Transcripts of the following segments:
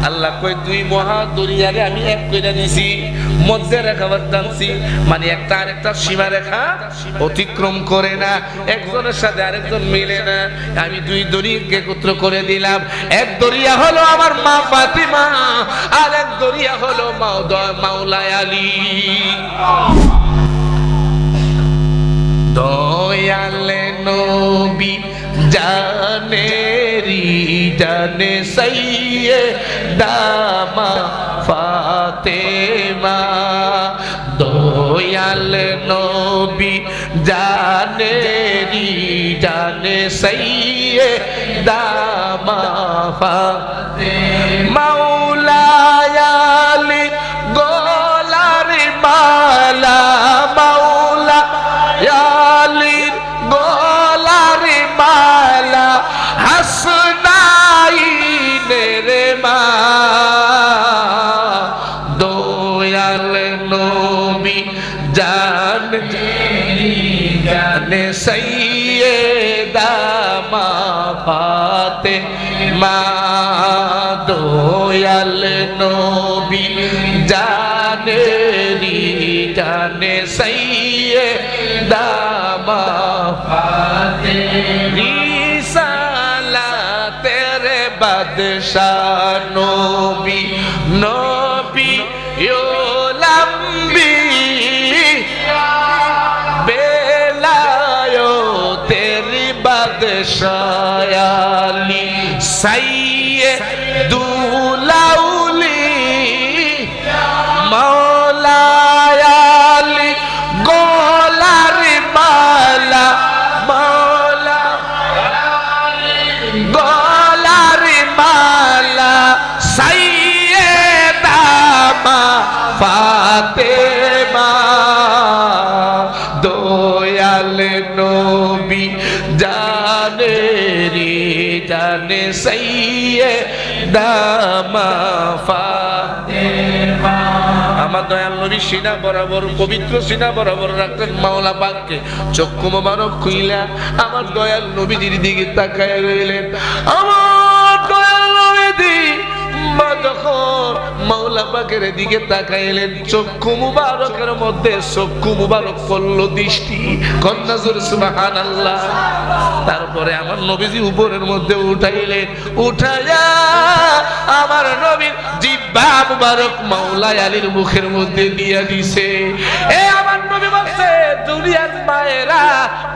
আল্লাহ কই দুই মহা দরিয়ারে আমি এক কইরা দিছি, মধ্যে রেখা বাঁধছি, মানে একটা আরেকটা সীমা রেখা অতিক্রম করে না, একজনের সাথে আরেকজন মিলে না। আমি দুই দরিয়াকে একত্র করে দিলাম। এক দরিয়া হলো আমার মা ফাতিমা, আর এক দরিয়া হলো মাওলা আলী। দয়ালে নবী জানেরি জানে সাইয়্যিদা মা ফাতেমা, দয়ালে নবী জানেরি জানে সাইয়্যিদা মা ফাতেমা, মাওলা আলী গোলার মালা, মাওলা আলীর গোলার মালা, হাসনাইনের মা, দয়াল নবী জানে সাইয়্যিদা মা ফাতেমা, দয়াল নবী জানে সাইয়্যিদা মা ফাতেমা, রিসালাতের বাদশাহ নবী, নবী ওলাম্বি বেলায়েতের বাদশাহ আলী, সাইয়্যিদুল আউলিয়া মাওলা আলী গোলার মালা, মাওলা গোলার মালা, সাইয়্যিদা মা ফাতেমা, দয়াল নবী জানে সাইয়্যিদা মা ফাতেমা। আমার দয়াল নবী সিনা বরাবর, পবিত্র সিনা বরাবর রাখলেন মাওলা পাককে। চক্ষু মোবারক খুইলা আমার দয়াল নবীজির দিকে তাকায় রইলেন। আমার দয়াল নবীজি যখন মাওলা পাকের দিকে তাকাইলেন, চক্ষু মুবারকের মধ্যে চক্ষু মুবারক পড়ল দৃষ্টি, কন্যা জোরে সুবহানাল্লাহ। তারপরে আমার নবীজি উপরের মধ্যে উঠাইলেন, উঠাইয়া আমার নবীর জিহ্বা মুবারক মাওলা আলীর মুখের মধ্যে দিয়া দিছে। এ আমার নবী বলছে, দুনিয়ার মায়েরা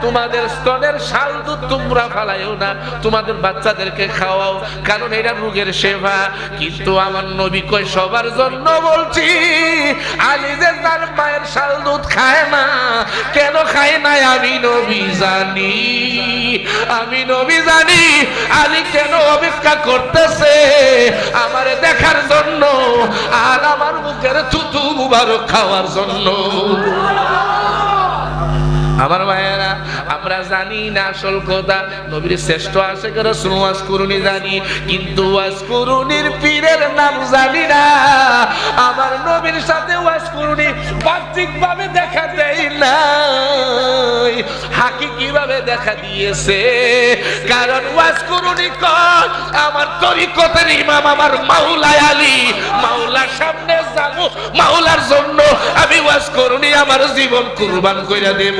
তোমাদের স্তনের শাল দুধ তোমরা ফালাইও না, তোমাদের বাচ্চাদেরকে খাওয়াও, কারণ এটা রোগের সেবা। কিন্তু আমার নবী কই সবার জন্য বলছি, আলী যে তার মায়ের শাল দুধ খায় না, কেন খায় না আমি নবী জানি, আমি নবী জানি আলী কেন অপেক্ষা করতেছে আমারে দেখার জন্য আর আমার মুখের থুতু মুবারক খাওয়ার জন্য। আমার ভাইয়েরা, আমরা জানি না আসল কথা, নবীর শ্রেষ্ঠ আশিক রাসূল ওয়াজ করুনি জানি, কিন্তু ওয়াজ করুনির পীরের নাম জানি না। আমার নবীর সাথে ওয়াজ করুনি বাহ্যিক ভাবে দেখা দেয় না, হাকিকি ভাবে দেখা দিয়েছে। কারণ ওয়াজ করুনি কোন আমার তরিকতের ইমাম আমার মাওলা আলী, মাওলার সামনে যাব, মাওলার জন্য আমি ওয়াজ করুনি আমার জীবন কুরবান কইরা দেব।